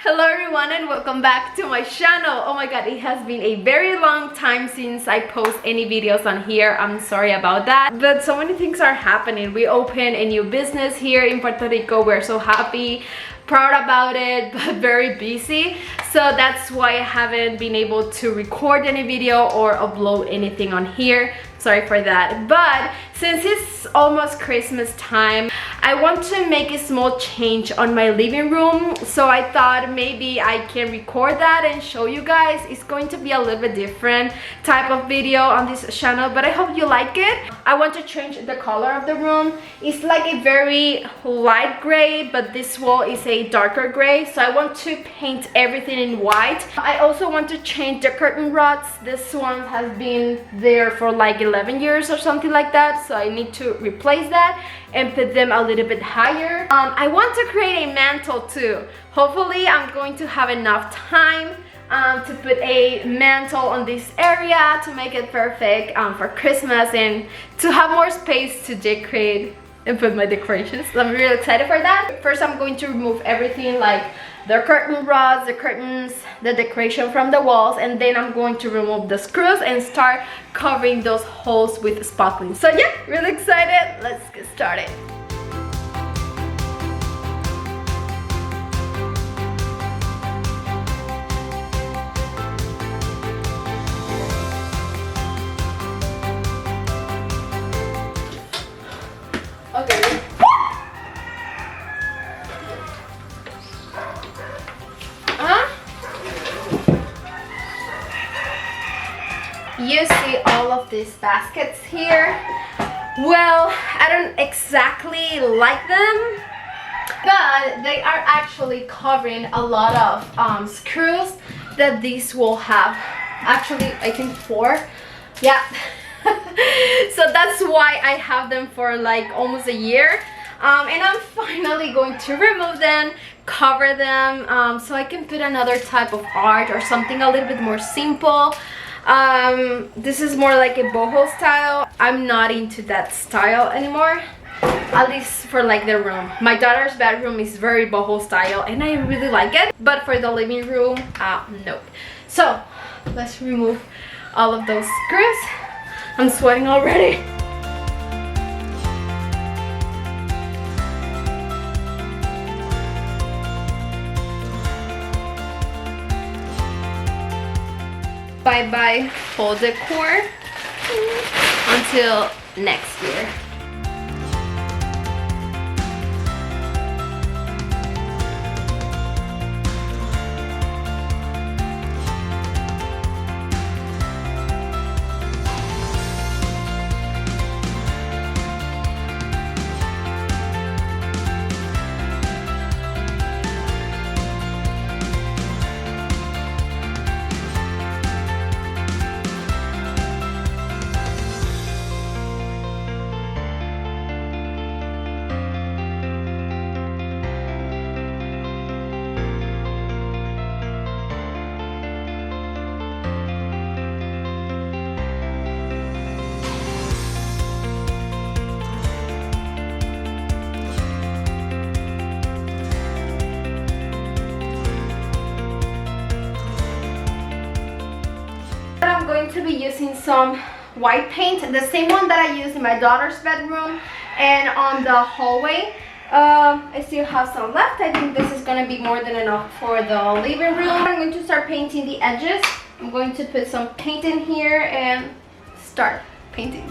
Hello everyone and welcome back to my channel. Oh my god, it has been a very long time since I post any videos on here. I'm sorry about that, but so many things are happening. We opened a new business here in Puerto Rico. We're so happy, proud about it, but very busy, so that's why I haven't been able to record any video or upload anything on here. Sorry for that. But since it's almost Christmas time, I want to make a small change on my living room, so I thought maybe I can record that and show you guys. It's going to be a little bit different type of video on this channel, but I hope you like it. I want to change the color of the room. It's like a very light gray, but this wall is a darker gray, so I want to paint everything in white. I also want to change the curtain rods. This one has been there for like 11 years or something like that, so I need to replace that and put them a little bit higher. I want to create a mantle too. Hopefully I'm going to have enough time to put a mantle on this area to make it perfect for Christmas and to have more space to decorate and put my decorations. So I'm really excited for that. First I'm going to remove everything, like the curtain rods, the curtains, the decoration from the walls, and then I'm going to remove the screws and start covering those holes with spotling. So yeah, really excited. Let's get started. Okay. You see all of these baskets here. Well, I don't exactly like them, but they are actually covering a lot of screws that these will have. Actually, I think 4. Yeah. So that's why I have them for like almost a year. And I'm finally going to remove them, cover them, so I can put another type of art or something a little bit more simple. This is more like a boho style. I'm not into that style anymore, at least for like the room. My daughter's bedroom is very boho style and I really like it, but for the living room, nope. So let's remove all of those screws. I'm sweating already. Bye-bye full decor until next year. I'm going to be using some white paint, the same one that I used in my daughter's bedroom and on the hallway. I still have some left. I think this is going to be more than enough for the living room. I'm going to start painting the edges. I'm going to put some paint in here and start painting.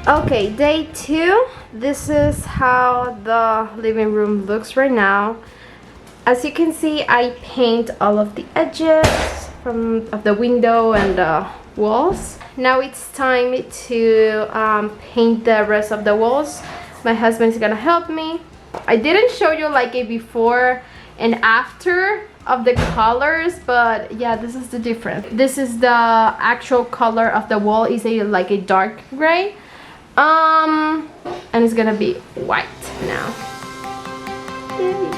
Okay, day 2. This is how the living room looks right now. As you can see, I paint all of the edges of the window and the walls. Now it's time to paint the rest of the walls. My husband is gonna help me. I didn't show you like a before and after of the colors, but yeah, this is the difference. This is the actual color of the wall, is like a dark gray, And it's gonna be white now. Yay.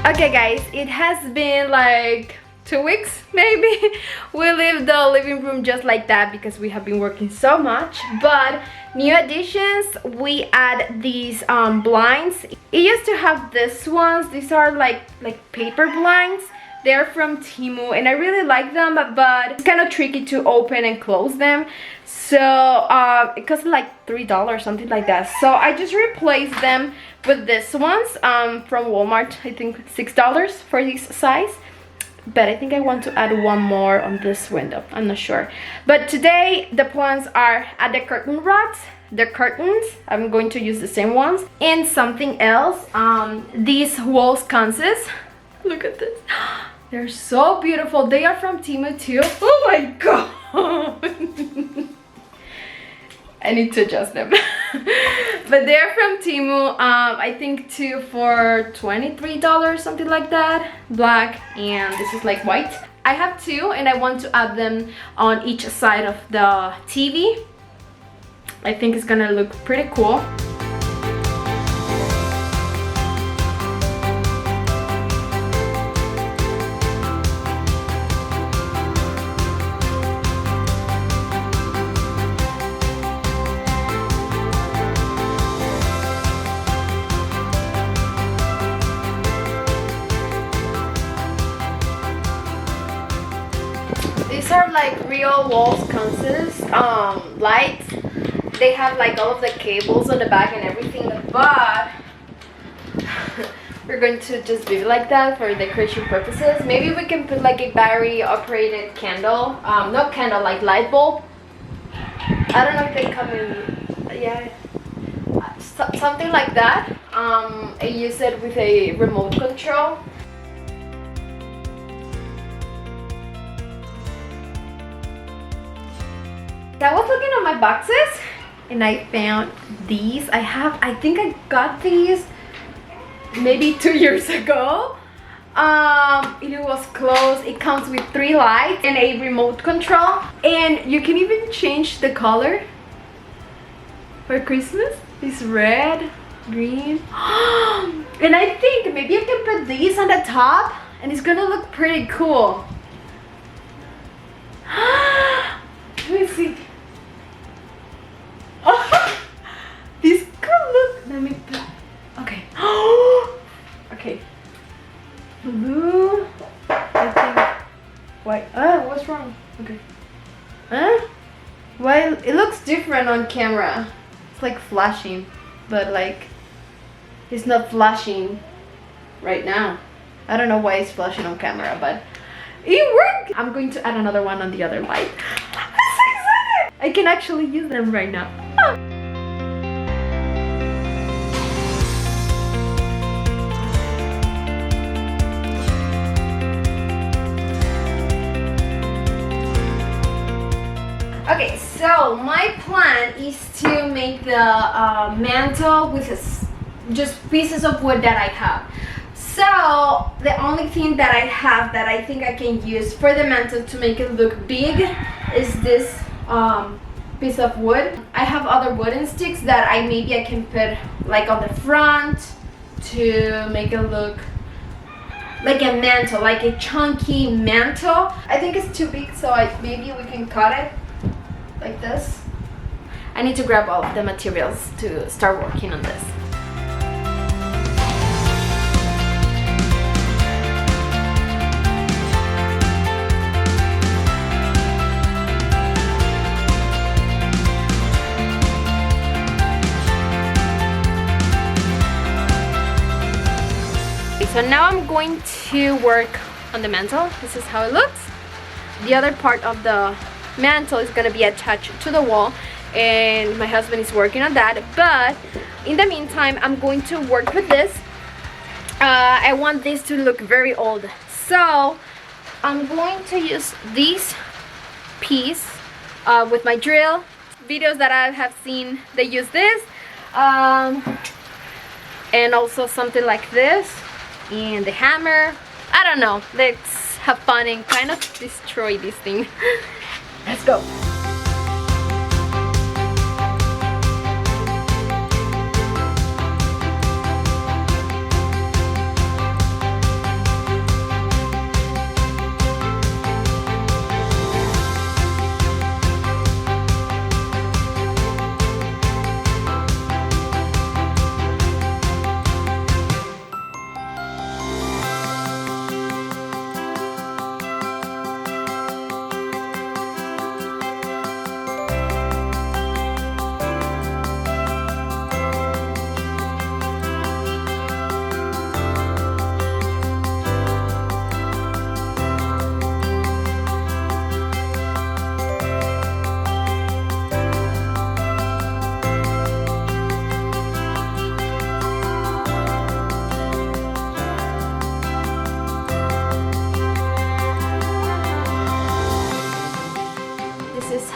Okay guys, it has been like 2 weeks maybe. We leave the living room just like that because we have been working so much. But new additions, we add these blinds. It used to have these ones. These are like paper blinds. They're from Temu and I really like them, but it's kind of tricky to open and close them. So it costs like $3, something like that. So I just replaced them with these ones from Walmart. I think $6 for this size. But I think I want to add one more on this window. I'm not sure. But today the plans are add the curtain rods, the curtains. I'm going to use the same ones, and something else. These wall sconces. Look at this. They're so beautiful. They are from Temu too. Oh my god. I need to adjust them. But they're from Temu. I think 2 for $23, something like that. Black, and this is like white. I have 2 and I want to add them on each side of the TV. I think it's gonna look pretty cool. These are like real wall sconces, lights. They have like all of the cables on the back and everything, but we're going to just leave it like that for decoration purposes. Maybe we can put like a battery operated candle, not candle, like light bulb. I don't know if they come in, yeah, something like that. I use it with a remote control. I was looking at my boxes and I found these. I think I got these maybe 2 years ago. It was closed. It comes with 3 lights and a remote control, and you can even change the color for Christmas. It's red, green, and I think maybe I can put these on the top and it's gonna look pretty cool. Let me see. Oh, this could look. Let me put. Okay. Okay. Blue. I think. White. Oh, what's wrong? Okay. Huh? Well, it looks different on camera. It's like flashing, but like it's not flashing right now. I don't know why it's flashing on camera, but it worked. I'm going to add another one on the other light. I'm so excited. I can actually use them right now. Okay, so my plan is to make the mantle with just pieces of wood that I have. So the only thing that I have that I think I can use for the mantle to make it look big is this piece of wood. I have other wooden sticks that maybe I can put like on the front to make it look like a mantle, like a chunky mantle. I think it's too big, so maybe we can cut it like this. I need to grab all of the materials to start working on this. So now I'm going to work on the mantle. This is how it looks. The other part of the mantle is going to be attached to the wall, and my husband is working on that. But in the meantime, I'm going to work with this. I want this to look very old, so I'm going to use this piece with my drill. Videos that I have seen, they use this. And also something like this. And the hammer. I don't know. Let's have fun and kind of destroy this thing. Let's go.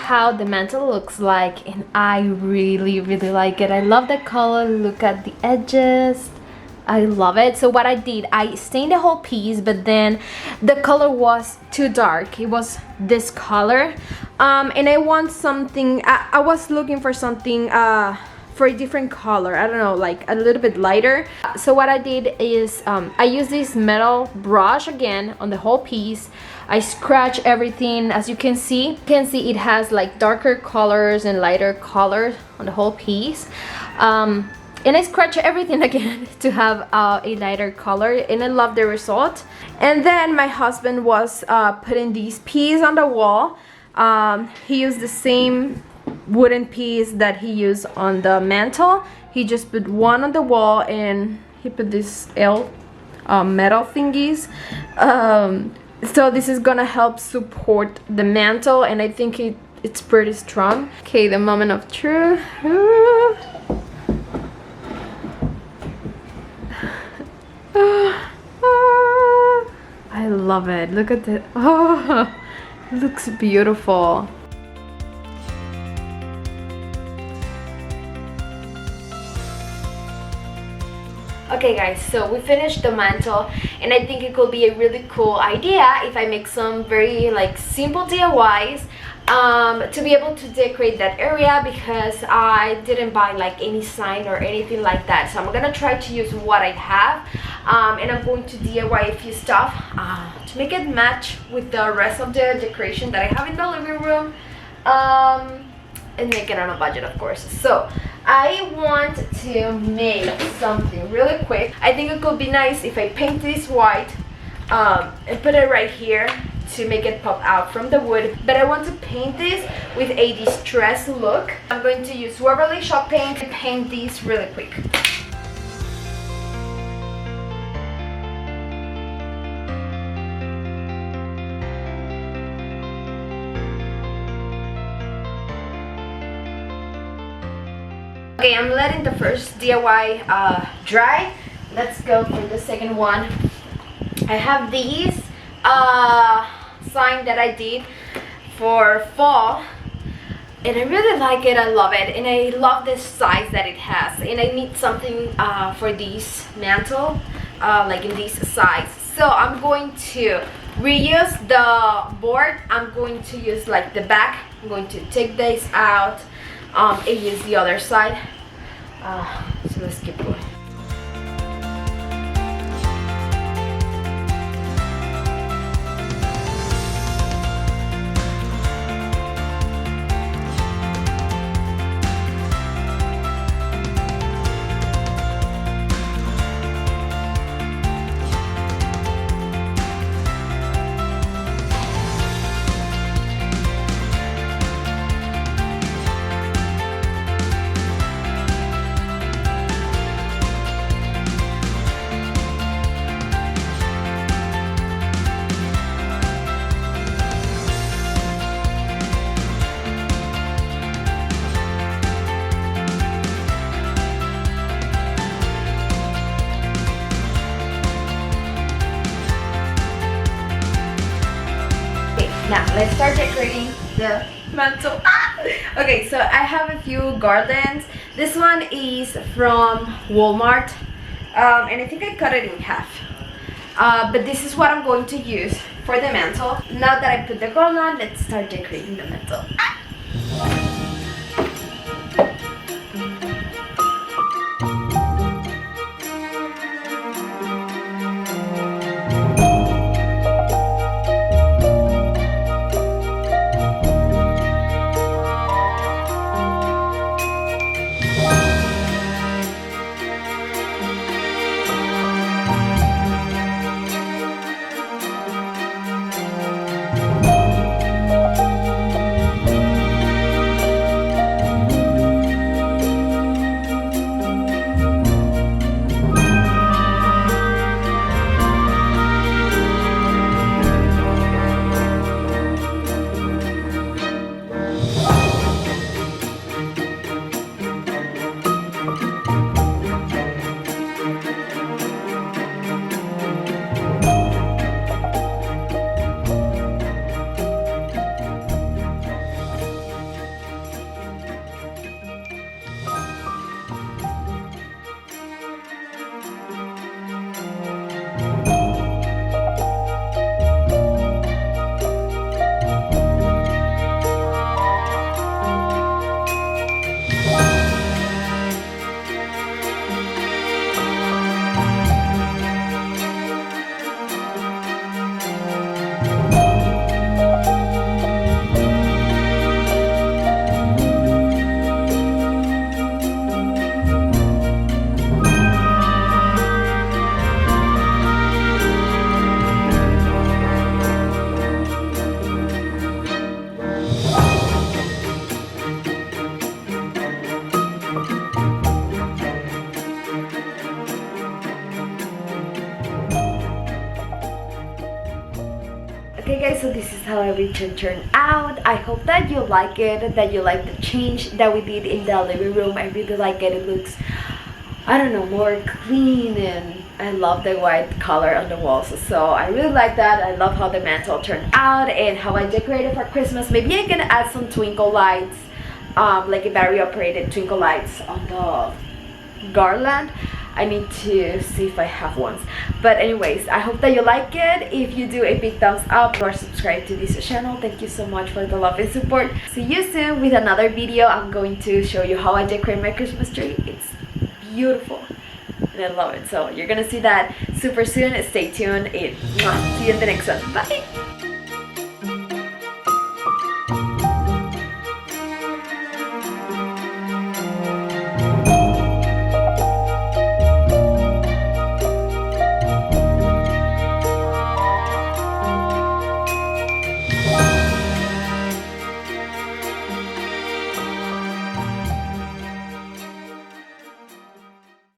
How the mantle looks like, and I really like it. I love the color. Look at the edges. I love it. So what I did, I stained the whole piece, but then the color was too dark. It was this color, and I want something. I was looking for something for a different color. I don't know, like a little bit lighter. So what I did is I used this metal brush again on the whole piece. I scratch everything. As you can see, it has like darker colors and lighter colors on the whole piece. And I scratch everything again to have a lighter color, and I love the result. And then my husband was putting these pieces on the wall. He used the same wooden piece that he used on the mantle. He just put one on the wall, and he put this metal thingies. So this is gonna help support the mantle, and I think it's pretty strong. Okay, the moment of truth. I love it. Look at it. Oh, it looks beautiful. Okay guys, so we finished the mantle, and I think it could be a really cool idea if I make some very like simple DIYs to be able to decorate that area, because I didn't buy like any sign or anything like that. So I'm gonna try to use what I have, and I'm going to DIY a few stuff to make it match with the rest of the decoration that I have in the living room, and make it on a budget, of course. So I want to make something really quick. I think it could be nice if I paint this white and put it right here to make it pop out from the wood. But I want to paint this with a distressed look. I'm going to use Waverly Shop paint and paint these really quick. Okay, I'm letting the first DIY dry. Let's go for the second one. I have these sign that I did for fall, and I really like it. I love it, and I love the size that it has, and I need something for this mantle like in this size. So I'm going to reuse the board. I'm going to use like the back. I'm going to take this out and use the other side. So let's keep going. let's start decorating the mantle. Okay, so I have a few garlands. This one is from Walmart, and I think I cut it in half. But this is what I'm going to use for the mantle. Now that I put the garland, let's start decorating the mantle. Okay guys, so this is how everything turned out. I hope that you like it, that you like the change that we did in the living room. I really like it. It looks, I don't know, more clean, and I love the white color on the walls. So I really like that. I love how the mantle turned out and how I decorated for Christmas. Maybe I can add some twinkle lights, like a battery operated twinkle lights on the garland. I need to see if I have ones. But anyways, I hope that you like it. If you do, a big thumbs up or subscribe to this channel. Thank you so much for the love and support. See you soon with another video. I'm going to show you how I decorate my Christmas tree. It's beautiful and I love it. So you're gonna see that super soon. Stay tuned and see you in the next one. Bye.